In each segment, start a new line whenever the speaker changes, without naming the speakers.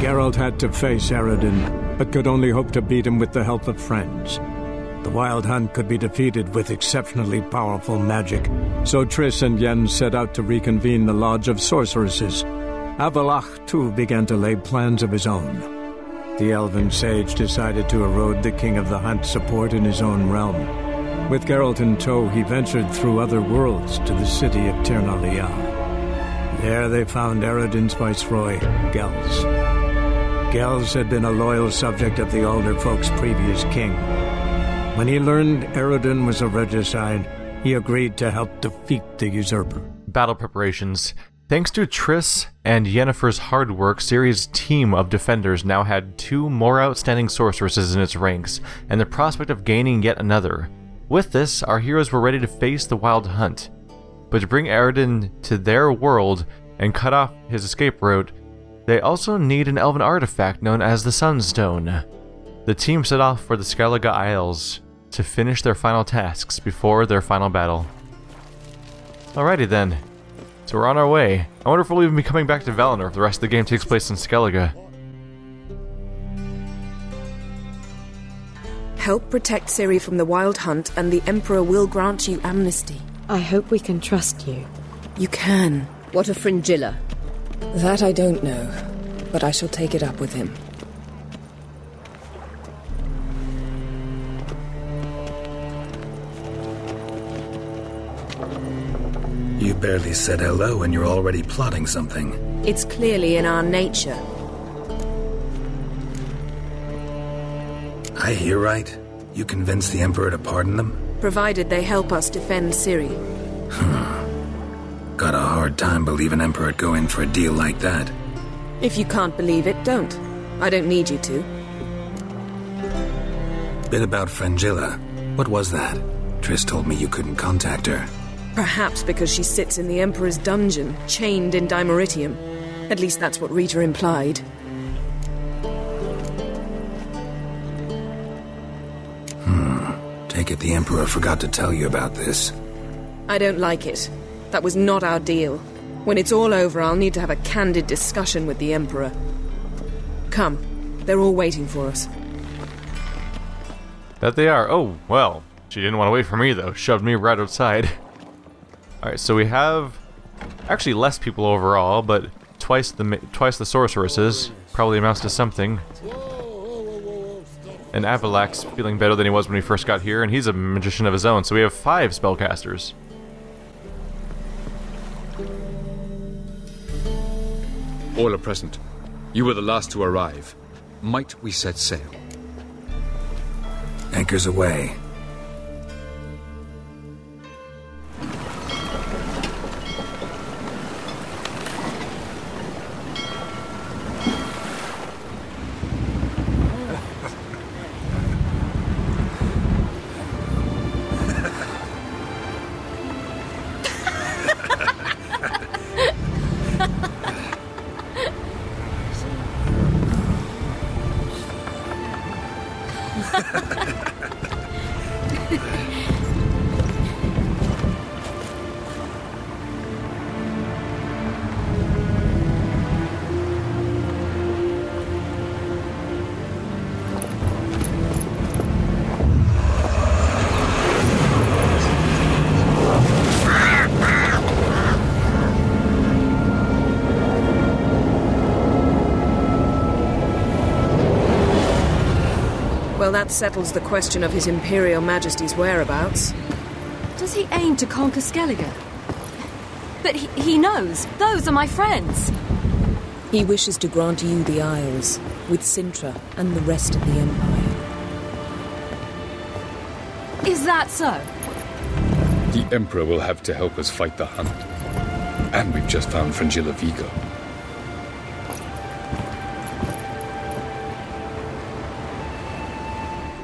Geralt had to face Eredin, but could only hope to beat him with the help of friends. The Wild Hunt could be defeated with exceptionally powerful magic, so Triss and Yen set out to reconvene the Lodge of Sorceresses. Avalach, too, began to lay plans of his own. The elven sage decided to erode the King of the Hunt's support in his own realm. With Geralt in tow, he ventured through other worlds to the city of Ternalia. There they found Eredin's viceroy, Gels. Gels had been a loyal subject of the Alder Folk's previous king. When he learned Eredin was a regicide, he agreed to help defeat the usurper.
Battle preparations. Thanks to Triss and Yennefer's hard work, Ciri's team of defenders now had 2 more outstanding sorceresses in its ranks, and the prospect of gaining yet another. With this, our heroes were ready to face the Wild Hunt. But to bring Eredin to their world and cut off his escape route, they also need an elven artifact known as the Sunstone. The team set off for the Skellige Isles to finish their final tasks before their final battle. Alrighty then, so we're on our way. I wonder if we'll even be coming back to Valinor if the rest of the game takes place in Skellige.
Help protect Ciri from the Wild Hunt and the Emperor will grant you amnesty.
I hope we can trust you.
You can.
What of Fringilla?
That I don't know, but I shall take it up with him.
You barely said hello and you're already plotting something.
It's clearly in our nature.
I hear right? You convinced the Emperor to pardon them?
Provided they help us defend Ciri.
Got a hard time believing Emperor'd go in for a deal like that.
If you can't believe it, don't. I don't need you to.
Bit about Fringilla. What was that? Triss told me you couldn't contact her.
Perhaps because she sits in the Emperor's dungeon, chained in Dimeritium. At least that's what Rita implied.
Take it the Emperor forgot to tell you about this.
I don't like it. That was not our deal. When it's all over, I'll need to have a candid discussion with the Emperor. Come. They're all waiting for us.
That they are. Oh, well. She didn't want to wait for me, though. Shoved me right outside. Alright, so we have actually less people overall, but twice the sorceresses. Probably amounts to something. And Avalak's feeling better than he was when he first got here, and he's a magician of his own, so we have 5 spellcasters.
All are present. You were the last to arrive. Might we set sail?
Anchors away.
Well, that settles the question of His Imperial Majesty's whereabouts.
Does he aim to conquer Skellige? But he knows. Those are my friends.
He wishes to grant you the Isles, with Sintra and the rest of the Empire.
Is that so?
The Emperor will have to help us fight the Hunt. And we've just found Fringilla Vigo.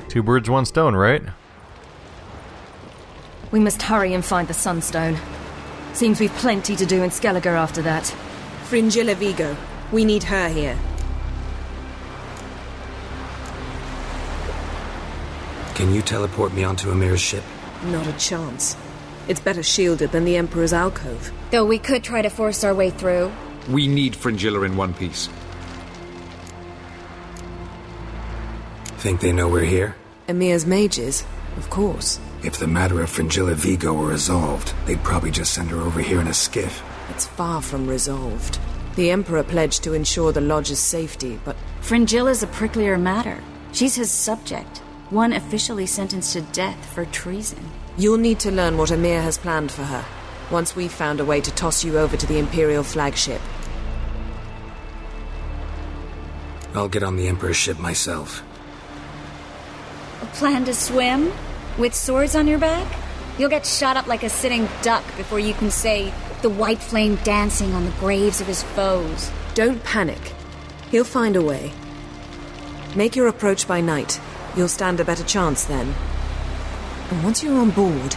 Two birds, one stone, right?
We must hurry and find the Sunstone. Seems we've plenty to do in Skellige after that.
Fringilla Vigo. We need her here.
Can you teleport me onto Amir's ship?
Not a chance. It's better shielded than the Emperor's alcove.
Though we could try to force our way through.
We need Fringilla in one piece.
Think they know we're here?
Emir's mages, of course.
If the matter of Fringilla Vigo were resolved, they'd probably just send her over here in a skiff.
It's far from resolved. The Emperor pledged to ensure the Lodge's safety, but...
Fringilla's a pricklier matter. She's his subject, one officially sentenced to death for treason.
You'll need to learn what Emir has planned for her, once we've found a way to toss you over to the Imperial flagship.
I'll get on the Emperor's ship myself.
A plan to swim? With swords on your back? You'll get shot up like a sitting duck before you can say, the white flame dancing on the graves of his foes.
Don't panic. He'll find a way. Make your approach by night. You'll stand a better chance then. And once you're on board,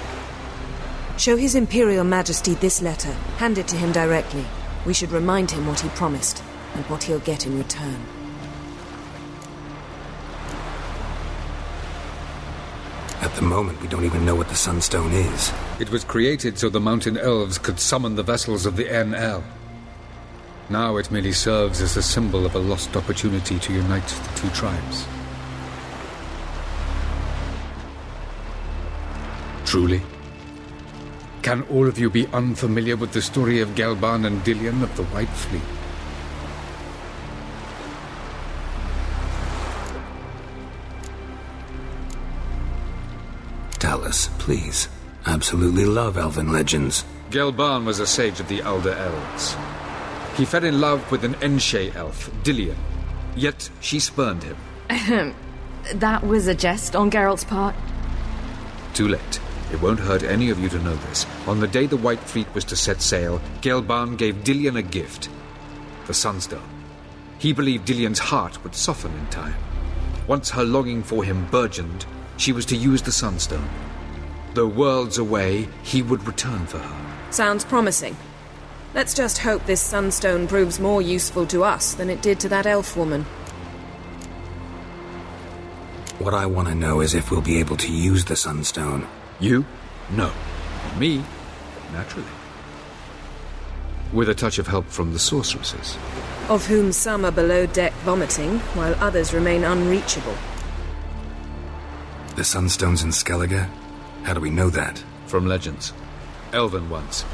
show His Imperial Majesty this letter. Hand it to him directly. We should remind him what he promised, and what he'll get in return.
At the moment, we don't even know what the Sunstone is.
It was created so the mountain elves could summon the vessels of the NL. Now it merely serves as a symbol of a lost opportunity to unite the two tribes. Truly? Can all of you be unfamiliar with the story of Gelban and Dillion of the White Fleet?
Tell us, please. Absolutely love elven legends.
Gelban was a sage of the Elder Elves. He fell in love with an Enshe elf, Dillion. Yet she spurned him.
That was a jest on Geralt's part.
Too late. It won't hurt any of you to know this. On the day the White Fleet was to set sail, Gelban gave Dillion a gift. The Sunstone. He believed Dillion's heart would soften in time. Once her longing for him burgeoned, she was to use the Sunstone. Though worlds away, he would return for her.
Sounds promising. Let's just hope this Sunstone proves more useful to us than it did to that elf woman.
What I want to know is if we'll be able to use the Sunstone.
You? No. Me? Naturally. With a touch of help from the sorceresses.
Of whom some are below deck vomiting, while others remain unreachable.
The Sunstone's in Skellige? How do we know that?
From legends. Elven ones.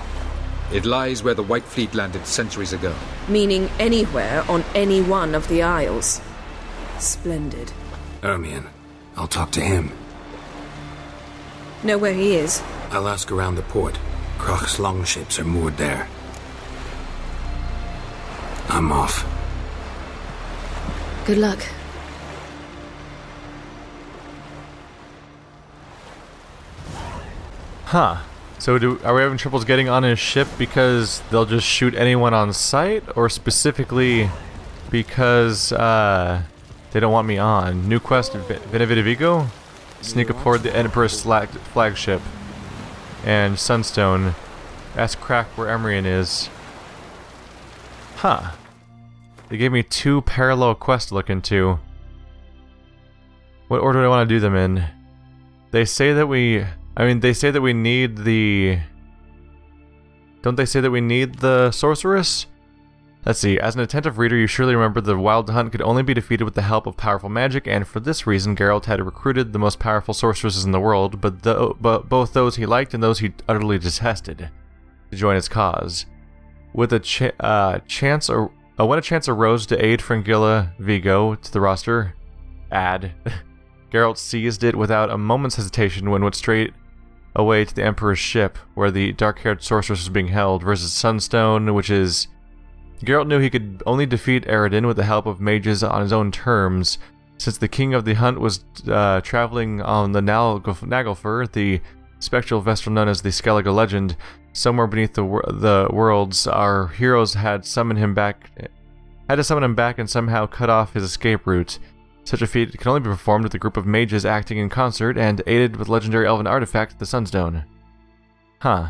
It lies where the White Fleet landed centuries ago.
Meaning anywhere on any one of the Isles. Splendid.
Ermion. I'll talk to him.
Know where he is?
I'll ask around the port. Kroch's longships are moored there. I'm off.
Good luck.
Huh. So are we having troubles getting on his ship because they'll just shoot anyone on sight? Or specifically because they don't want me on? New quest, Veni, Vigo? Sneak aboard the Emperor's flagship. And Sunstone. Ask Crack where Emrian is. Huh. They gave me 2 parallel quests to look into. What order do I want to do them in? They say that they say that we need the... Don't they say that we need the sorceress? Let's see. As an attentive reader, you surely remember the Wild Hunt could only be defeated with the help of powerful magic, and for this reason, Geralt had recruited the most powerful sorceresses in the world, but both those he liked and those he utterly detested, to join his cause. With a when a chance arose to aid Fringilla Vigo to the roster, Geralt seized it without a moment's hesitation and went straight away to the Emperor's ship, where the dark-haired sorceress was being held, versus Sunstone, which is... Geralt knew he could only defeat Eredin with the help of mages on his own terms. Since the king of the hunt was traveling on the Naglfar, the spectral vessel known as the Skellige legend, somewhere beneath the worlds, our heroes had to summon him back and somehow cut off his escape route. Such a feat can only be performed with a group of mages acting in concert and aided with legendary elven artifact, the Sunstone. Huh.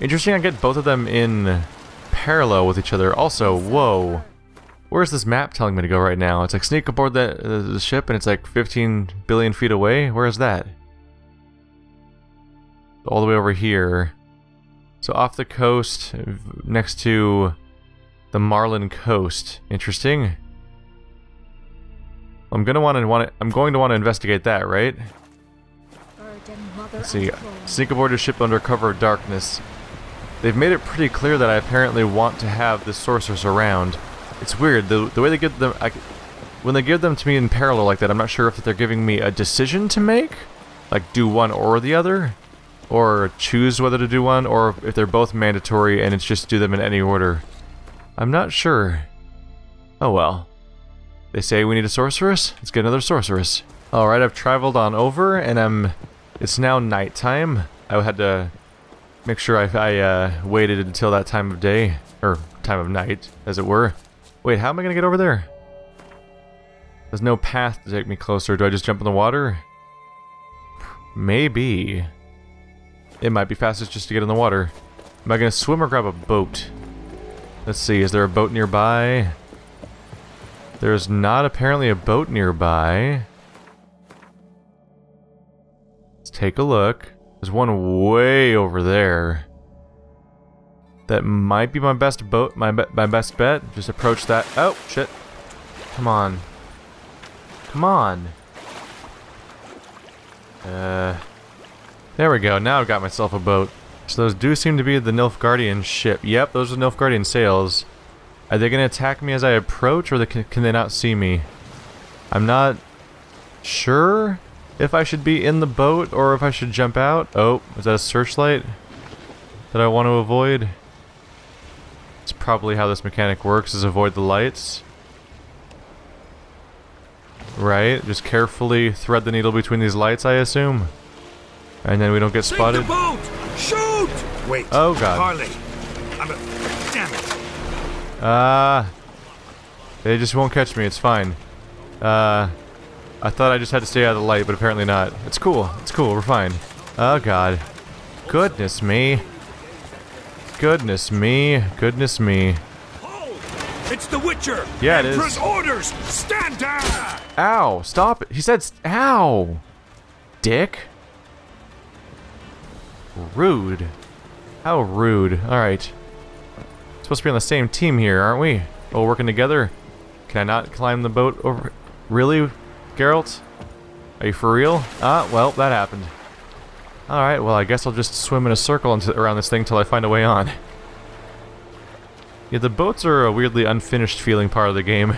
Interesting, I get both of them in parallel with each other. Also, whoa. Where's this map telling me to go right now? It's like sneak aboard the ship and it's like 15 billion feet away? Where is that? All the way over here. So off the coast, next to the Marlin coast. Interesting. I'm going to want to investigate that, right? Let's see. Sneak aboard a ship under cover of darkness. They've made it pretty clear that I apparently want to have the sorceress around. It's weird, the way they give them... when they give them to me in parallel like that, I'm not sure if they're giving me a decision to make? Like, do one or the other? Or choose whether to do one, or if they're both mandatory and it's just do them in any order. I'm not sure. Oh well. They say we need a sorceress? Let's get another sorceress. Alright, I've traveled on over, and it's now nighttime. I had to make sure I waited until that time of day, or time of night, as it were. Wait, how am I gonna get over there? There's no path to take me closer. Do I just jump in the water? Maybe. It might be fastest just to get in the water. Am I gonna swim or grab a boat? Let's see, is there a boat nearby? There's not apparently a boat nearby. Let's take a look. There's one way over there. That might be my best boat, my best bet. Just approach that. Oh, shit. Come on. Come on. There we go. Now I've got myself a boat. So those do seem to be the Nilfgaardian ship. Yep, those are Nilfgaardian sails. Are they going to attack me as I approach, or can they not see me? I'm not sure if I should be in the boat or if I should jump out. Oh, is that a searchlight that I want to avoid? It's probably how this mechanic works, is avoid the lights. Right, just carefully thread the needle between these lights, I assume. And then we don't get spotted.
Sink the boat! Shoot! Wait.
Oh god.
Harley. Damn it.
They just won't catch me, it's fine. I thought I just had to stay out of the light, but apparently not. It's cool, we're fine. Oh god. Goodness me. Goodness me. Goodness me.
It's the Witcher!
Yeah, it
Emperor's
is.
orders! Stand down!
Ow! Stop it! He said ow! Dick. Rude. How rude. Alright. Supposed to be on the same team here, aren't we? Oh, working together? Can I not climb the boat over? Really, Geralt? Are you for real? Ah, well, that happened. Alright, well, I guess I'll just swim in a circle around this thing till I find a way on. Yeah, the boats are a weirdly unfinished feeling part of the game.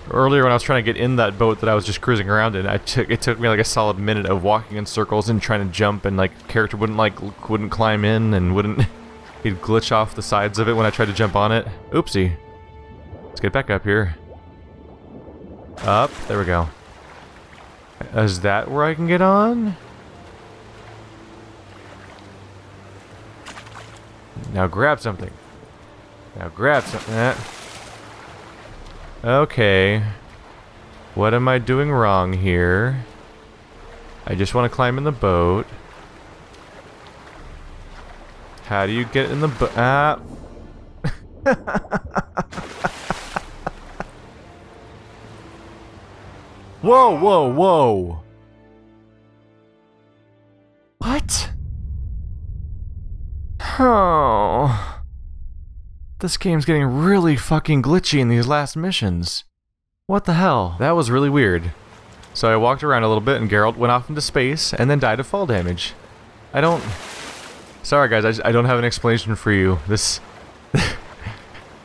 Earlier when I was trying to get in that boat that I was just cruising around in, it took me like a solid minute of walking in circles and trying to jump, and like character wouldn't climb in and he'd glitch off the sides of it when I tried to jump on it. Oopsie. Let's get back up here. Up, there we go. Is that where I can get on? Now grab something. Now grab something. Okay. What am I doing wrong here? I just want to climb in the boat. How do you get in the boat? Ah. Whoa, whoa, whoa. What? Oh. This game's getting really fucking glitchy in these last missions. What the hell? That was really weird. So I walked around a little bit and Geralt went off into space and then died of fall damage. Sorry guys, I don't have an explanation for you. This...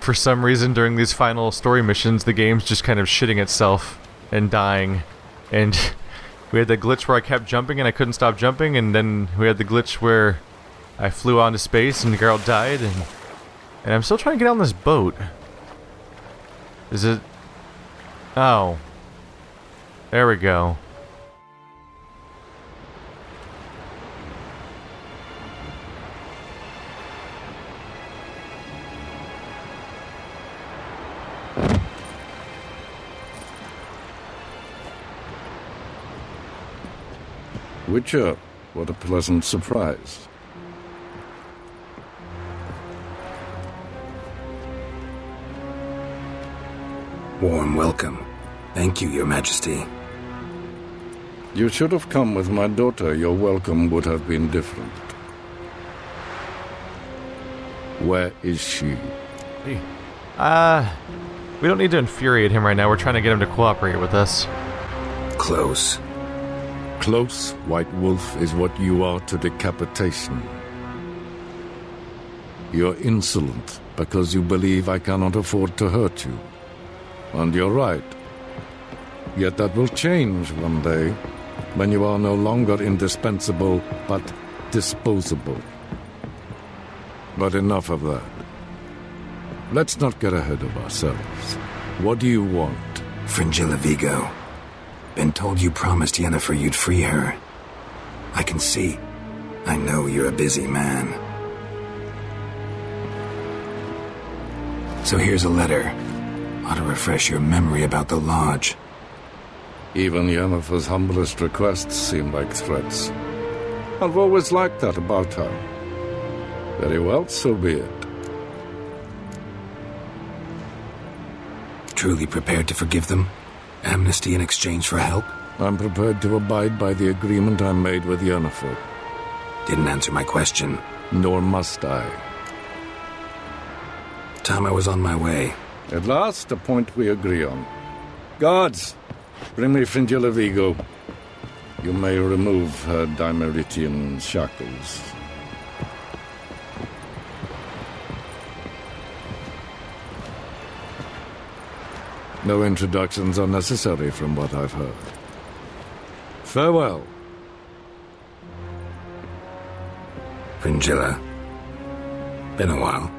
For some reason during these final story missions, the game's just kind of shitting itself and dying. And we had the glitch where I kept jumping and I couldn't stop jumping, and then we had the glitch where I flew onto space and Geralt died, and I'm still trying to get on this boat. Is it... Oh. There we go.
Witcher, what a pleasant surprise.
Warm welcome. Thank you, Your Majesty.
You should have come with my daughter. Your welcome would have been different. Where is she?
I We don't need to infuriate him right now. We're trying to get him to cooperate with us.
Close.
Close, White Wolf, is what you are to decapitation. You're insolent because you believe I cannot afford to hurt you. And you're right. Yet that will change one day, when you are no longer indispensable, but disposable. But enough of that. Let's not get ahead of ourselves. What do you want?
Fringilla Vigo. Been told you promised Yennefer you'd free her. I can see. I know you're a busy man. So here's a letter. Ought to refresh your memory about the Lodge.
Even Yennefer's humblest requests seem like threats. I've always liked that about her. Very well, so be it.
Truly prepared to forgive them? Amnesty in exchange for help?
I'm prepared to abide by the agreement I made with Yennefer.
Didn't answer my question.
Nor must I.
Time I was on my way.
At last, a point we agree on. Guards, bring me Fringilla Vigo. You may remove her Dimeritian shackles. No introductions are necessary from what I've heard. Farewell.
Fringilla. Been a while.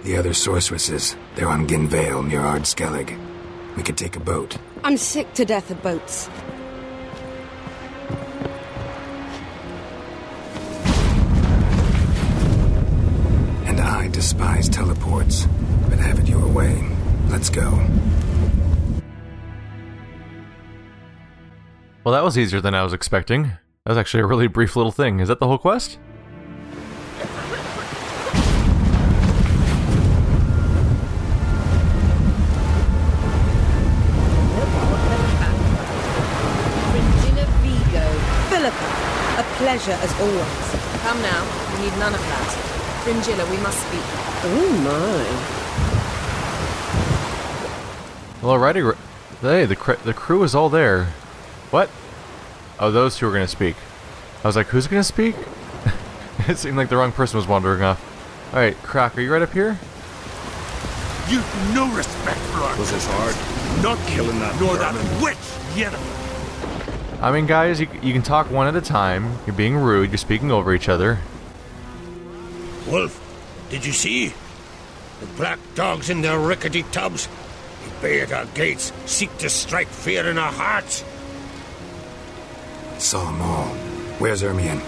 The other sorceresses, they're on Ginvale near Ard-Skellig. We could take a boat.
I'm sick to death of boats.
And I despise teleports, but have it your way. Let's go.
Well, that was easier than I was expecting. That was actually a really brief little thing. Is that the whole quest?
A pleasure as always.
Come now, we need none of that. Fringilla, we must speak.
Oh my.
Well, alrighty. Hey, the crew is all there. What? Oh, those two are going to speak. I was like, who's going to speak? It seemed like the wrong person was wandering off. Alright, Croc, are you right up here?
You've no respect for our...
Was this hard?
Not killing that nor that witch, Yennefer.
I mean, guys, you can talk one at a time. You're being rude. You're speaking over each other.
Wolf, did you see? The black dogs in their rickety tubs. They bay at our gates, seek to strike fear in our hearts.
Saw them all. Where's Ermion?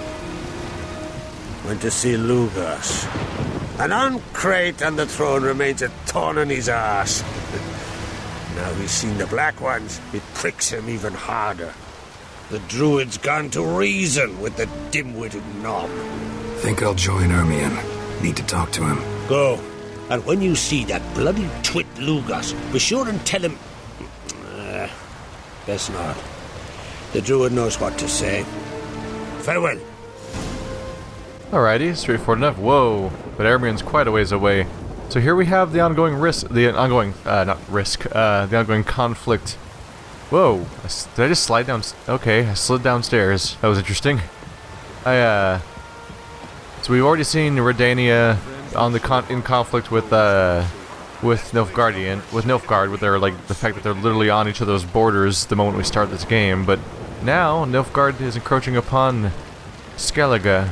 Went to see Lugas. An uncrate on the throne remains a thorn in his ass. Now he's seen the black ones, it pricks him even harder. The druid's gone to reason with the dim-witted knob.
Think I'll join Ermion. Need to talk to him.
Go. And when you see that bloody twit Lugas, be sure and tell him... best not. The druid knows what to say. Farewell.
Alrighty, straightforward enough. Whoa, but Ermion's quite a ways away. So here we have the ongoing the ongoing conflict. Whoa, did I just slide down? Okay, I slid downstairs. That was interesting. So we've already seen Redania on the in conflict with Nilfgaard, with their the fact that they're literally on each other's borders the moment we start this game. But now Nilfgaard is encroaching upon Skellige,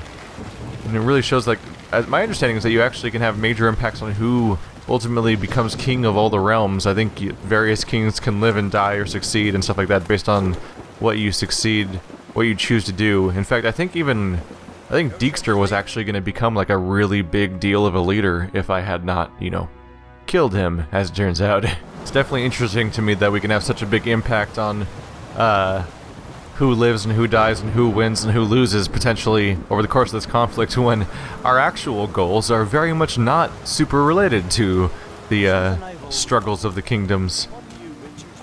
and it really shows my understanding is that you actually can have major impacts on who ultimately becomes king of all the realms. I think various kings can live and die or succeed and stuff like that based on what you choose to do. In fact, I think Dijkstra was actually going to become a really big deal of a leader if I had not, killed him, as it turns out. It's definitely interesting to me that we can have such a big impact on who lives and who dies and who wins and who loses potentially over the course of this conflict, when our actual goals are very much not super related to the struggles of the kingdoms.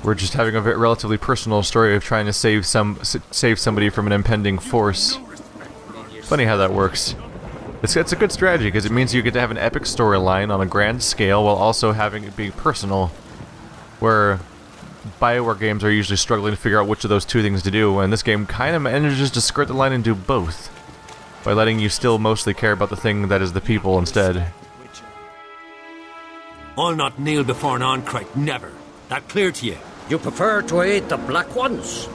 We're just having a relatively personal story of trying to save somebody from an impending force. Funny how that works. It's a good strategy because it means you get to have an epic storyline on a grand scale while also having it be personal. Where BioWare games are usually struggling to figure out which of those two things to do, and this game kind of manages to skirt the line and do both. By letting you still mostly care about the thing that is the people instead.
I'll not kneel before an Ancrite, never. That clear to you?
You prefer to aid the Black Ones?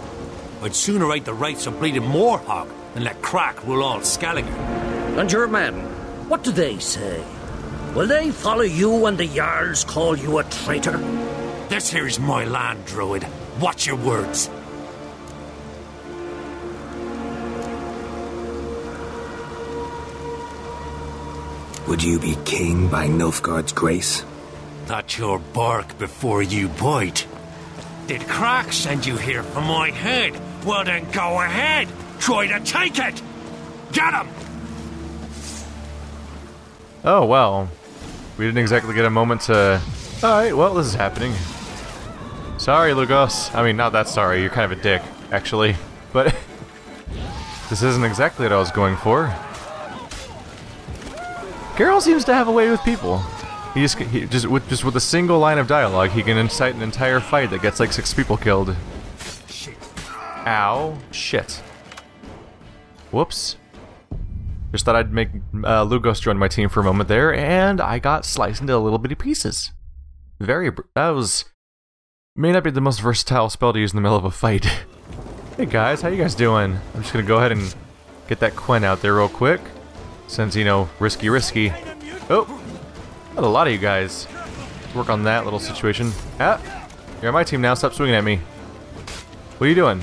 I'd sooner aid the rights of bleeding Moorhog than let Crack rule all Skellige.
And your men, what do they say? Will they follow you when the Jarls call you a traitor?
This here's my land, Druid. Watch your words.
Would you be king by Nilfgaard's grace?
That's your bark before you bite. Did Crack send you here for my head? Well then go ahead! Try to take it! Get him!
Oh, well. We didn't exactly get a moment to... Alright, well, this is happening. Sorry, Lugos. I mean, not that sorry. You're kind of a dick, actually. But... this isn't exactly what I was going for. Geralt seems to have a way with people. He just with a single line of dialogue, he can incite an entire fight that gets like 6 people killed. Ow. Shit. Whoops. Just thought I'd make Lugos join my team for a moment there, and I got sliced into little bitty pieces. That was... may not be the most versatile spell to use in the middle of a fight. Hey guys, how you guys doing? I'm just gonna go ahead and get that Quen out there real quick. Since, you know, risky. Oh! Got a lot of you guys. Work on that little situation. Ah! You're on my team now, stop swinging at me. What are you doing?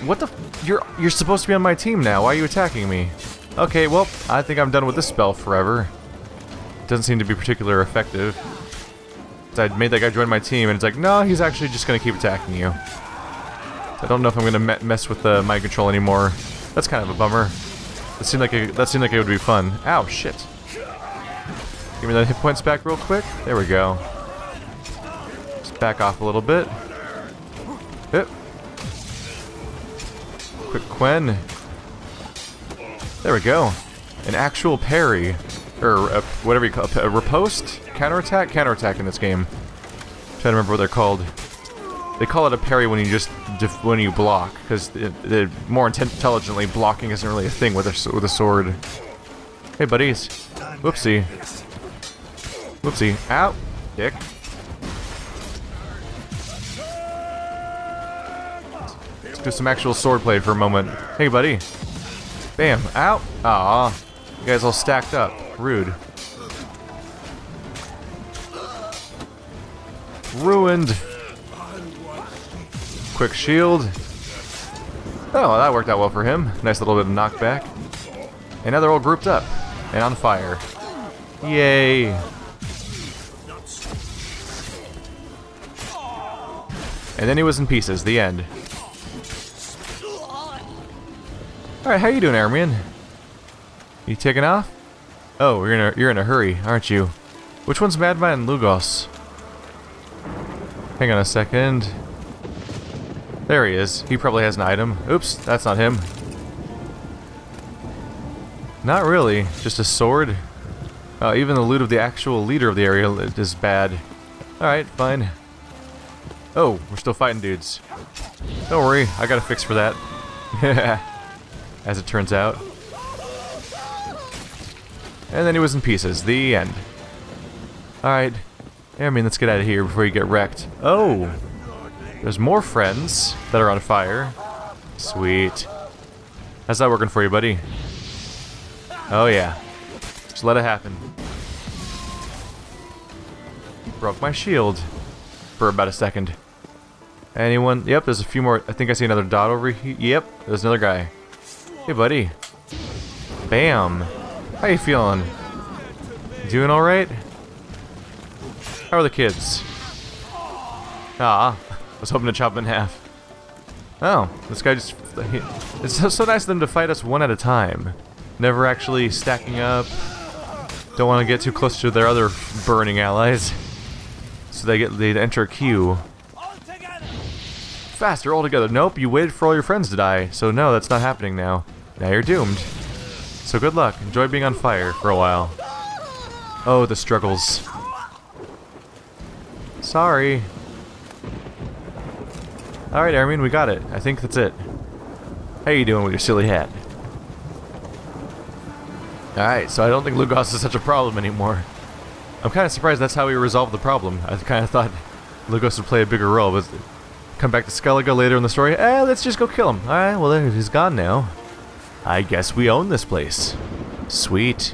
What the... You're supposed to be on my team now, why are you attacking me? Okay, well, I think I'm done with this spell forever. Doesn't seem to be particularly effective. So I made that guy join my team, and it's like, no, he's actually just gonna keep attacking you. I don't know if I'm gonna mess with the mind control anymore. That's kind of a bummer. That seemed like it would be fun. Ow, shit. Give me that hit points back real quick. There we go. Just back off a little bit. Hip. Quick Quen. There we go. An actual parry. Or whatever you call it. A riposte? Counterattack? Counterattack in this game. I'm trying to remember what they're called. They call it a parry when you just when you block, because more intelligently, blocking isn't really a thing with a sword. Hey, buddies. Whoopsie. Whoopsie. Ow, dick. Let's do some actual swordplay for a moment. Hey, buddy. Bam. Ow. Aw. You guys all stacked up. Rude. Ruined. Quick shield. Oh, well, that worked out well for him. Nice little bit of knockback. And now they're all grouped up and on fire. Yay. And then he was in pieces. The end. Alright, how you doing, Airman? You taking off? Oh, you're in a hurry, aren't you? Which one's Madman and Lugos? Hang on a second. There he is. He probably has an item. Oops, that's not him. Not really. Just a sword. Even the loot of the actual leader of the area is bad. Alright, fine. Oh, we're still fighting dudes. Don't worry, I got a fix for that. As it turns out. And then he was in pieces. The end. Alright. I mean, let's get out of here before you get wrecked. Oh! There's more friends that are on fire. Sweet. How's that working for you, buddy? Oh yeah. Just let it happen. Broke my shield. For about a second. Anyone? Yep, there's a few more. I think I see another dot over here. Yep, there's another guy. Hey, buddy. Bam. How you feeling? Doing alright? How are the kids? Ah. I was hoping to chop him in half. Oh, this guy just... It's so nice of them to fight us one at a time. Never actually stacking up. Don't want to get too close to their other burning allies. So they enter a queue. Faster, all together. Nope, you waited for all your friends to die. So no, that's not happening now. Now you're doomed. So good luck. Enjoy being on fire for a while. Oh, the struggles. Sorry. Alright, Armin, we got it. I think that's it. How you doing with your silly hat? Alright, so I don't think Lugos is such a problem anymore. I'm kind of surprised that's how we resolved the problem. I kind of thought Lugos would play a bigger role, but come back to Skellige later in the story. Let's just go kill him. Alright, well, he's gone now. I guess we own this place. Sweet.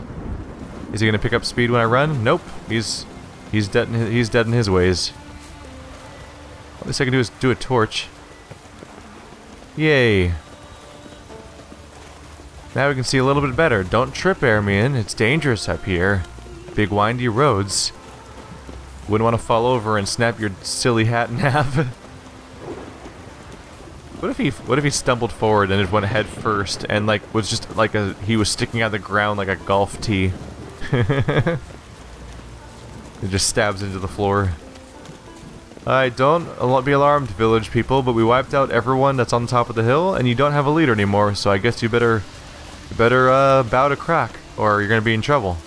Is he gonna pick up speed when I run? Nope. He's dead in his ways. All least I can do is do a torch. Yay. Now we can see a little bit better. Don't trip, Armin. It's dangerous up here. Big windy roads. Wouldn't want to fall over and snap your silly hat in half. What if he stumbled forward and it went head first and like was just like he was sticking out of the ground like a golf tee. It just stabs into the floor. Alright, don't be alarmed, village people, but we wiped out everyone that's on top of the hill and you don't have a leader anymore, so I guess you better bow to Crack, or you're gonna be in trouble.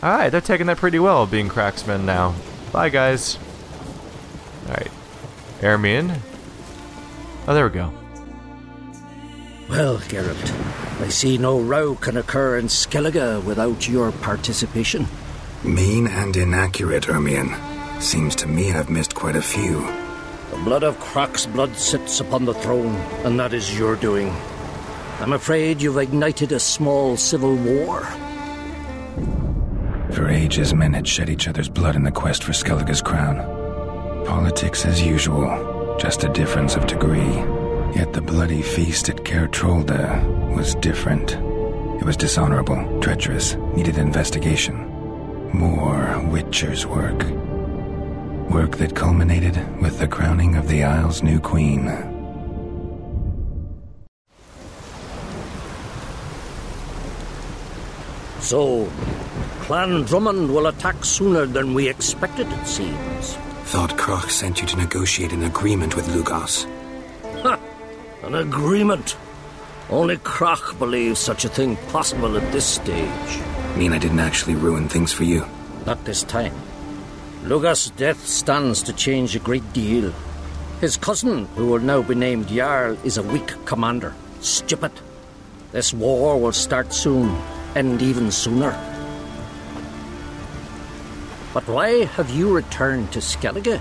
Alright, they're taking that pretty well, being cracksmen now. Bye, guys. Alright. Armin. Oh, there we go.
Well, Geralt, I see no row can occur in Skellige without your participation.
Mean and inaccurate, Ermion. Seems to me I've missed quite a few.
The blood of Croc's blood sits upon the throne, and that is your doing. I'm afraid you've ignited a small civil war.
For ages, men had shed each other's blood in the quest for Skellige's crown. Politics as usual, just a difference of degree. Yet the bloody feast at Caer Trolde was different. It was dishonorable, treacherous, needed investigation. More Witcher's work. Work that culminated with the crowning of the Isle's new queen.
So, Clan Drummond will attack sooner than we expected, it seems.
Thought Croc sent you to negotiate an agreement with Lugos.
Ha! An agreement? Only Croc believes such a thing possible at this stage.
Mean I didn't actually ruin things for you?
Not this time. Lugos' death stands to change a great deal. His cousin, who will now be named Jarl, is a weak commander. Stupid. This war will start soon, end even sooner. But why have you returned to Skellige?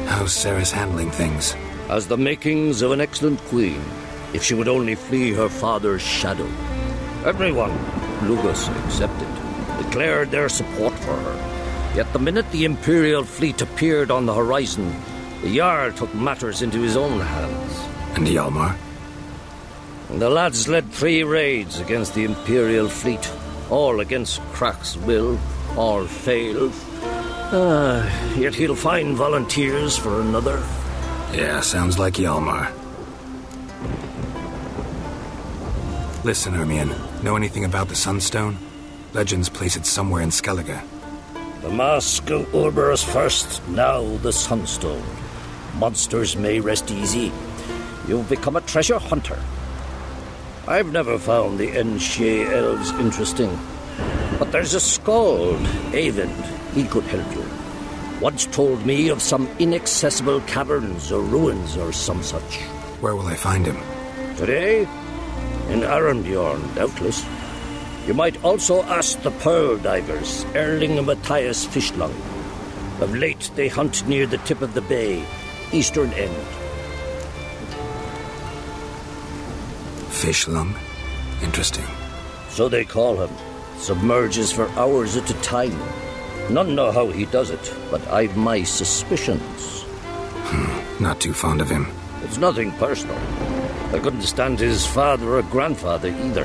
How's Sarah's handling things?
Has the makings of an excellent queen, if she would only flee her father's shadow. Everyone, Lugos excepted, declared their support for her. Yet the minute the Imperial fleet appeared on the horizon, the Jarl took matters into his own hands.
And Hjalmar?
The lads led 3 raids against the Imperial fleet, all against Crac's will, all failed. Yet he'll find volunteers for another.
Yeah, sounds like Hjalmar. Listen, Ermion, know anything about the Sunstone? Legends place it somewhere in Skellige.
The mask of Urberus first, now the Sunstone. Monsters may rest easy. You've become a treasure hunter. I've never found the Enshe elves interesting. But there's a skald, Eyvind. He could help you. Once told me of some inaccessible caverns or ruins or some such.
Where will I find him?
Today? In Arendbjorn, doubtless. You might also ask the pearl divers, Erling and Matthias Fishlung. Of late, they hunt near the tip of the bay, eastern end.
Fishlung? Interesting.
So they call him. Submerges for hours at a time. None know how he does it, but I've my suspicions.
Not too fond of him.
It's nothing personal. I couldn't stand his father or grandfather either.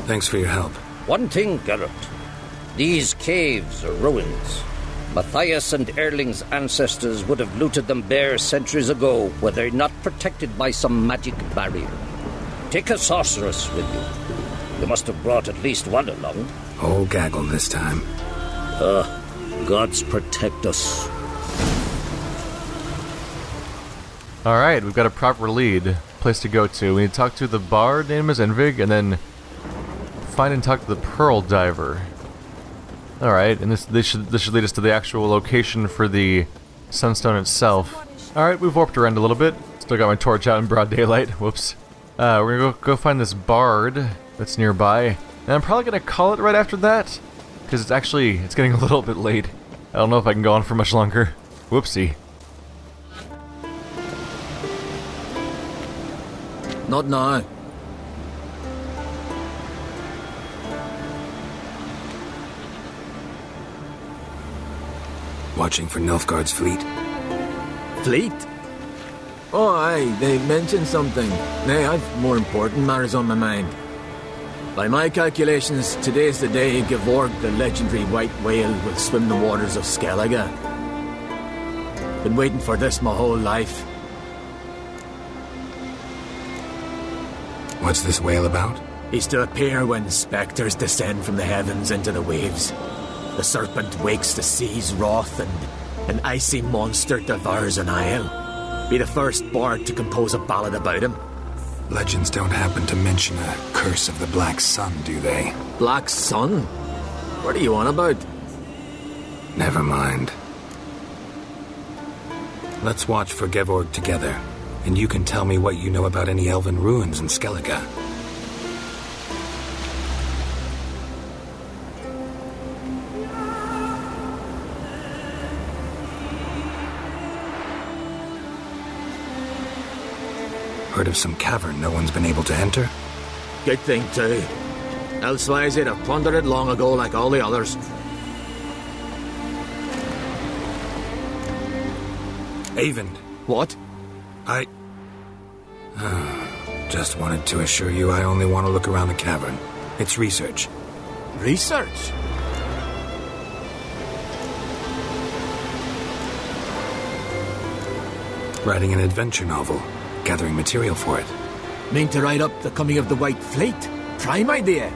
Thanks for your help.
One thing, Geralt. These caves are ruins. Matthias and Erling's ancestors would have looted them bare centuries ago were they not protected by some magic barrier. Take a sorceress with you. You must have brought at least one along.
Whole gaggle this time.
Gods protect us.
Alright, we've got a proper lead. Place to go to. We need to talk to the bard, name is Envig, and then find and talk to the pearl diver. Alright, and this should lead us to the actual location for the sunstone itself. Alright, we've warped around a little bit. Still got my torch out in broad daylight. Whoops. We're gonna go find this bard that's nearby. And I'm probably gonna call it right after that, because it's getting a little bit late. I don't know if I can go on for much longer. Whoopsie.
Not now.
Watching for Nilfgaard's fleet.
Fleet? Oh, aye, they mentioned something. Nay, I've more important matters on my mind. By my calculations, today's the day Gevorg, the legendary white whale, will swim the waters of Skellige. Been waiting for this my whole life.
What's this whale about?
He's to appear when spectres descend from the heavens into the waves. The serpent wakes the sea's wrath, and an icy monster devours an isle. Be the first bard to compose a ballad about him.
Legends don't happen to mention a curse of the Black Sun, do they?
Black Sun? What are you on about?
Never mind. Let's watch for Gevorg together, and you can tell me what you know about any elven ruins in Skellige. Heard of some cavern no one's been able to enter?
Good thing, too. Elsewise, they'd have plundered it long ago like all the others.
Avon.
What?
I just wanted to assure you I only want to look around the cavern. It's research.
Research?
Writing an adventure novel. Gathering material for it.
Mean to write up the coming of the White Fleet? Prime idea.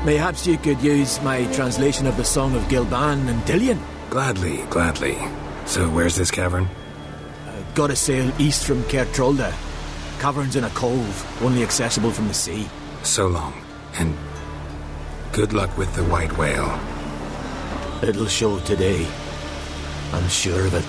Mayhaps you could use my translation of the Song of Gilban and Dillion.
Gladly, gladly. So where's this cavern?
Gotta sail east from Kertrolda. Cavern's in a cove, only accessible from the sea.
So long, and good luck with the white whale.
It'll show today. I'm sure of it.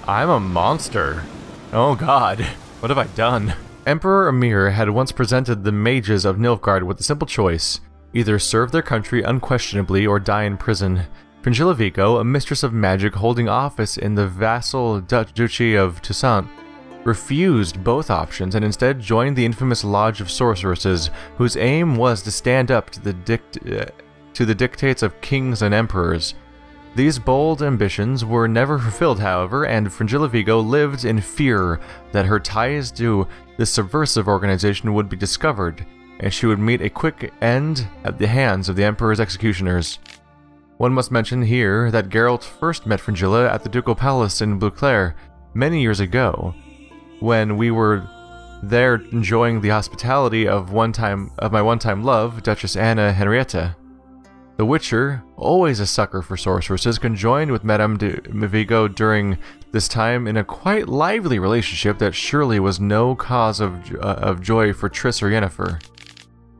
I'm a monster. Oh god, what have I done? Emperor Emir had once presented the mages of Nilfgaard with a simple choice. Either serve their country unquestionably or die in prison. Fringilla Vigo, a mistress of magic holding office in the vassal Dutch Duchy of Toussaint, refused both options and instead joined the infamous Lodge of Sorceresses, whose aim was to stand up to the dictates of kings and emperors. These bold ambitions were never fulfilled, however, and Fringilla Vigo lived in fear that her ties to this subversive organization would be discovered, and she would meet a quick end at the hands of the Emperor's executioners. One must mention here that Geralt first met Fringilla at the Ducal Palace in Beauclair many years ago, when we were there enjoying the hospitality of my one-time love, Duchess Anna Henrietta. The Witcher, always a sucker for sorceresses, conjoined with Madame de Vigo during this time in a quite lively relationship that surely was no cause of joy for Triss or Yennefer.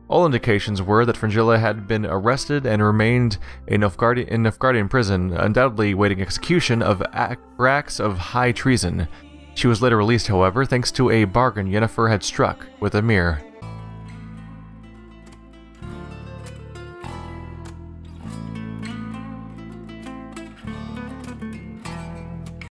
All indications were that Fringilla had been arrested and remained in Nilfgaardian prison, undoubtedly waiting execution for acts of high treason. She was later released, however, thanks to a bargain Yennefer had struck with Emir.